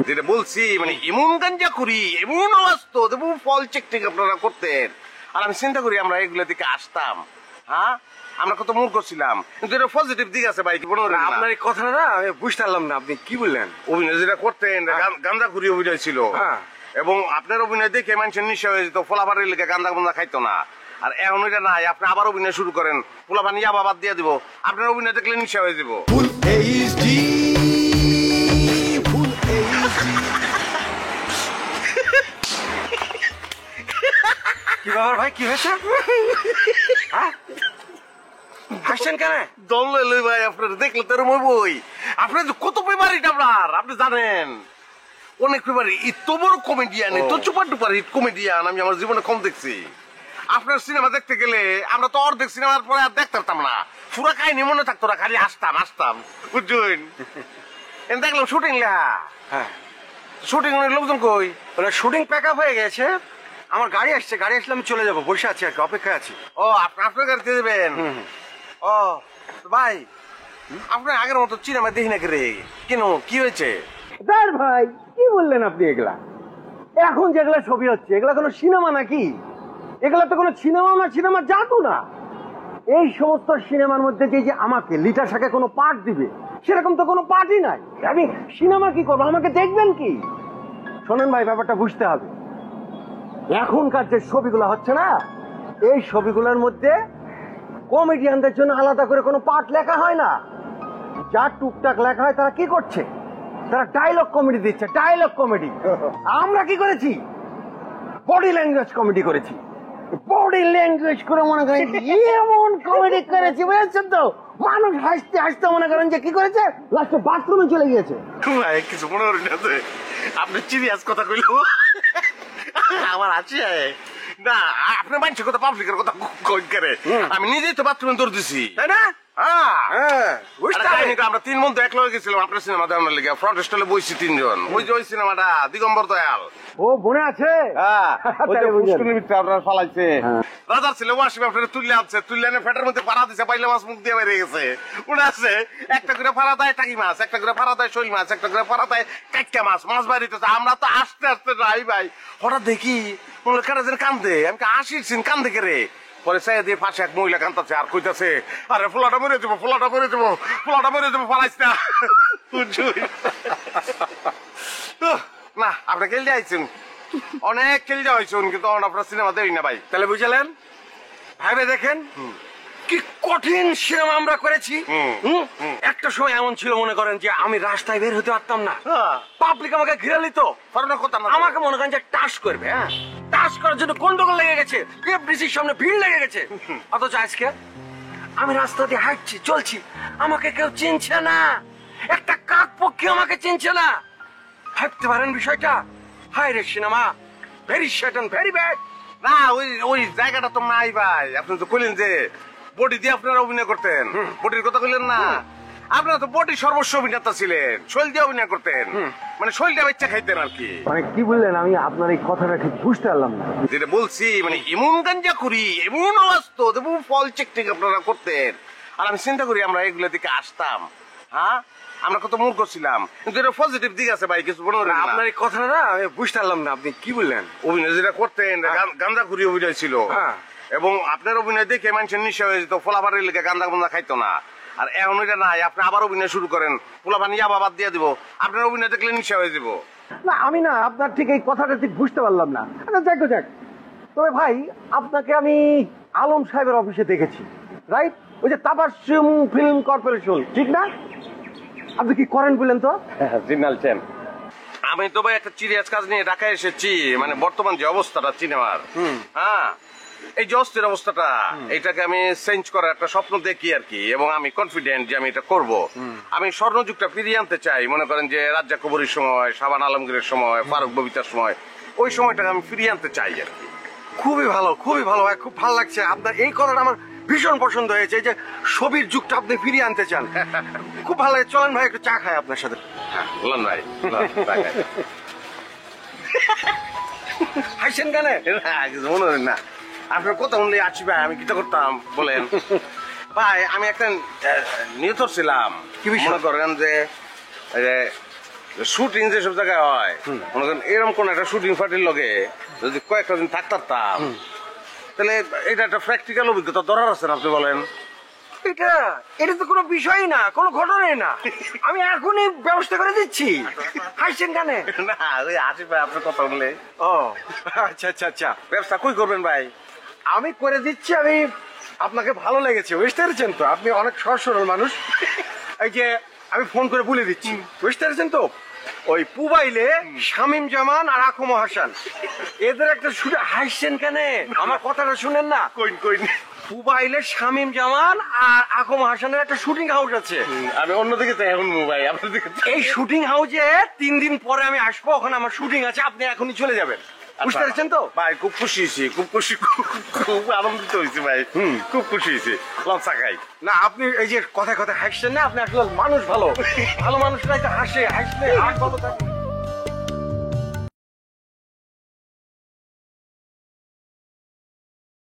যেটা বলছি মানে এমন গাঞ্জা করি, এমন অবস্থা দেবো ফল চেক টেক আপনারা করতেন, আর আমি চিন্তা করি আমরা এগুলো দিকে আসতাম। হ্যাঁ, আমরা কত মূর্খ ছিলাম, কিন্তু এটা পজিটিভ দিক আছে ভাই। আপনার এই কথাটা আমি বুঝতে পারলাম না, আপনি কি বললেন? অভিনয় যেটা করতেন গাঁজা করি অভিনয় ছিল, এবং আপনার অভিনয় দেখে মানুষের নিঃশ্বাস হয়ে যেত, ফলাফারের লেগে গাঁজা গাঁজা খাইতো না। আর এখন এটা নাই, আপনি আবার অভিনয় শুরু করেন, পোলাপান ইয়াবা বাদ দিয়ে দিব, আপনার অভিনয় দেখলে নিঃশ্বাস হয়ে যাব। কি ব্যাপার ভাই, কি হয়েছে? হাসছেন কেন? দম লই ভাই, আপনার দেখলে তোর বই, আপনার কত পেপারিট আপনার, আপনি জানেন অনেক পেপারি, এত বড় কমেডিয়ান, এত চুপার টুপার হিট কমেডিয়ান আমি আমার জীবনে কম দেখছি। আপনার সিনেমা দেখতে গেলে আমরা তো অর্ধেক সিনেমার পরে আর দেখতে পারতাম না, পুরা কাহিনী মনে থাকতো না, খালি আসতাম বুঝছেন। দেখলাম শুটিং লেখা, হ্যাঁ শুটিং লোকজন কই? শুটিং প্যাক আপ হয়ে গেছে, আমার গাড়ি আসছে, গাড়ি আসলে আমি চলে যাবো, বসে আছি আর কি, অপেক্ষায় আছি। ও আপনার গাড়িতে যাবেন? ও ভাই, আপনার আগের মতো সিনেমা দেখি না রে, কেন কি হয়েছে? ভাই কি বললেন আপনি? এগুলা এখন যেগুলা ছবি হচ্ছে এগুলা কোনো সিনেমা নাকি? এগুলা তো কোনো সিনেমা না, সিনেমা জাদু না। এই সমস্ত সিনেমার মধ্যে যে আমাকে লিটা শাকে কোনো পার্ট দিবে, সেরকম তো কোনো পার্টই নাই। আমি সিনেমা কি করবো, আমাকে দেখবেন কি? শোনেন ভাই, ব্যাপারটা বুঝতে হবে। এখনকার যে ছবিগুলো হচ্ছে না, এই ছবিগুলোর মধ্যে কমেডিয়ানদের জন্য আলাদা করে কোনো পার্ট লেখা হয় না। যা টুকটাক লেখা হয় তারা কি করছে, তারা ডায়লগ কমেডি দিচ্ছে, ডায়লগ কমেডি। আমরা কি করেছি? বডি ল্যাঙ্গুয়েজ কমেডি করেছি। বডি ল্যাঙ্গুয়েজ করে মনে করেন এমন কমেডি করেছি, বুঝেছেন তো? মানুষ হাসতে হাসতে মনে করেন যে কি করেছে, লাস্টে বাথরুমে চলে গিয়েছে। কিছু মনে করেন না, আপনি সিরিয়াস কথা কইল আমার আছে না, আপনার মানুষের কথা পাবলিকের কথা কই করে, আমি নিজেই তো বাথরুমে দৌড় দিছি, তাই না? আমরা 3 বন্ধু এক লগে গেছিলাম আপনার সিনেমা দেখানোর লেগে, ফ্রন্ট স্টলে বইছি 3 জন। ওই সিনেমাটা দিগম্বর দয়াল, ও মনে আছে? আপনার ফালাইছে রাজার ছেলে ওয়াসিম, আপনার তুললে আনছে, তুললে এনে ফেটের মধ্যে পাড়া দিছে, পাইলে মাছ মুখ দিয়ে বেরিয়ে গেছে। উনি আছে একটা করে ফাড়া দেয় টাকি মাছ, একটা করে ফাড়া দেয় শৈল মাছ, একটা করে ফাড়া দেয় কাইকা মাছ, মাছ বাড়িতেছে। আমরা তো আস্তে আস্তে যাই ভাই, হঠাৎ দেখি কেন যেন কান্দে, আমি আসির সিন কান্দে কে রে। পরে চাই দিয়ে পাশে এক মহিলা কান্দাছে আর কইতাছে, আরে ফোলাটা মরে যাবো, ফোলাটা মরে যাবো, ফোলাটা মরে যাবো, ফালাইস না। না আপনি খেলতে আইছেন, অনেক খেলতে হয়েছেন, কিন্তু আপনার সিনেমা দেই না ভাই। তাহলে বুঝলেন ভাইবে, দেখেন কি কঠিন সিনেমা আমরা করেছি। একটা সময় এমন ছিল মনে করেন যে আমি রাস্তায় বের হতে পারতাম না, পাবলিক আমাকে ঘিরে নিত, আমাকে মনে করেন যে টাচ করবে। হ্যাঁ, টাচ করার জন্য গন্ডগোল লেগে গেছে, এফডিসির সামনে ভিড় লেগে গেছে। অথচ আজকে আমি রাস্তা দিয়ে হাঁটছি, চলছি, আমাকে কেউ চিনছে না, একটা কাক পক্ষী আমাকে চিনছে না। ভাবতে পারেন বিষয়টা? হায় রে সিনেমা, ভেরি শয়তান, ভেরি ব্যাড। না ওই জায়গাটা তো নাই ভাই। আপনি তো কইলেন যে বডি দিয়ে আপনারা অভিনয় করতেন, বডির কথা কইলেন না? আপনারা তো বডি সর্বস্ব অভিনেতা ছিলেন, শৈল দিয়ে অভিনয় করতেন, মানে শৈলটা বাচ্চা খাইতেন আর কি। মানে কি বললেন? আমি আপনার এই কথাটা ঠিক বুঝতে পারলাম না। যেটা বলছি মানে এমন গাঞ্জা করি, এমন অবস্থা দেবো ফল চেক টেক আপনারা করতেন, আর আমি চিন্তা করি আমরা এগুলো দিকে আসতাম। হ্যাঁ, আমরা কত মূর্খ ছিলাম, কিন্তু এটা পজিটিভ দিক আছে ভাই, কিছু মনে করেন না। আপনার এই কথাটা আমি বুঝতে পারলাম না, আপনি কি বললেন? অভিনয় যেটা করতেন গাঁজা করি অভিনয় ছিল, এবং আপনার অভিনয় দেখে মানুষের নিঃশ্বাস হয়ে যেত, ফলাফারের লেগে গাঁজা গাঁজা খাইতো না। আর এখন এটা নাই, আপনি আবার অভিনয় শুরু করেন, পোলাপান ইয়াবা বাদ দিয়ে দিব, আপনার অভিনয় দেখলে নিঃশ্বাস হয়ে যাব। না আমি না আপনার ঠিক এই কথাটা ঠিক বুঝতে পারলাম না। আচ্ছা যাক যাক, তবে ভাই আপনাকে আমি আলম সাহেবের অফিসে দেখেছি, রাইট? ওই যে তাবাসসুম ফিল্ম কর্পোরেশন, ঠিক না? আপনি কি করেন বলেন তো? Signal chain. আমি তো ভাই একটা সিরিয়াস কাজ নিয়ে ঢাকায় এসেছি, মানে বর্তমান যে অবস্থাটা সিনেমার, হ্যাঁ এই যে অস্থির অবস্থাটা, এটাকে আমি চেঞ্জ করার একটা স্বপ্ন দেখি আর কি, এবং আমি কনফিডেন্ট যে আমি এটা করব। আমি স্বর্ণযুগটা ফিরিয়ে আনতে চাই, মনে করেন যে রাজ্জাক কবরীর সময়, শাবান আলমগীরের সময়, ফারুক ববিতার সময়, ওই সময়টাকে আমি ফিরিয়ে আনতে চাই আর কি। খুবই ভালো, খুবই ভালো ভাই, খুব ভালো লাগছে আপনার এই কথাটা, আমার ভীষণ পছন্দ হয়েছে যে ছবির যুগটা আপনি ফিরিয়ে আনতে চান। খুব ভালো। চলেন ভাই একটু চা খাই আপনার সাথে। বললেন ভাই হাসছেন কেন? কিছু মনে করেন না, আপনার কথা শুনলে আছি ভাই, আমি কিটা করতাম বলেন ভাই। আমি একটা নিহত ছিলাম, কি মনে করেন যে শুটিং যেসব জায়গায় হয় মনে করেন এরকম কোন একটা শুটিং পার্টির লগে যদি কয়েকটা দিন থাকতাম তাহলে এটা একটা প্র্যাকটিক্যাল অভিজ্ঞতা দরকার আছে না আপনি বলেন? এটা এটা তো কোনো বিষয়ই না, কোনো ঘটনাই না। আমি এখনই ব্যবস্থা করে দিচ্ছি। হাসছেন কেন? না ওই আসিফ ভাই আপনার কথা বললে। ও আচ্ছা আচ্ছা আচ্ছা, ব্যবসা কই করবেন ভাই? আমি করে দিচ্ছি। আমি আপনাকে ভালো লেগেছে, বুঝতে পেরেছেন তো? আপনি অনেক সহজ সরল মানুষ। এই যে আমি ফোন করে বলে দিচ্ছি, বুঝতে পেরেছেন তো? ওই পুবাইলে শামীম জামান আর আকম হাসান এদের একটা শুট। হাসছেন কেন? আমার কথাটা শুনেন না। কইন কইন। পুবাইলে শামীম জামান আর আকম হাসানের একটা শুটিং হাউস আছে। আমি অন্যদিকে তো এখন ভাই আপনার দিকে। এই শুটিং হাউসে 3 দিন পরে আমি আসবো, ওখানে আমার শুটিং আছে, আপনি এখনই চলে যাবেন। বুঝতে পেরেছেন তো? ভাই খুব খুশি হয়েছি, খুব খুশি, খুব আনন্দিত হয়েছি ভাই। খুব খুশি হয়েছি। লঙ্কা খাই না, আপনি এই যে কথায় কথায় হাসছেন না, আপনি আসলে মানুষ ভালো। ভালো মানুষরাই তো হাসে, হাসলে হাত ভালো থাকে।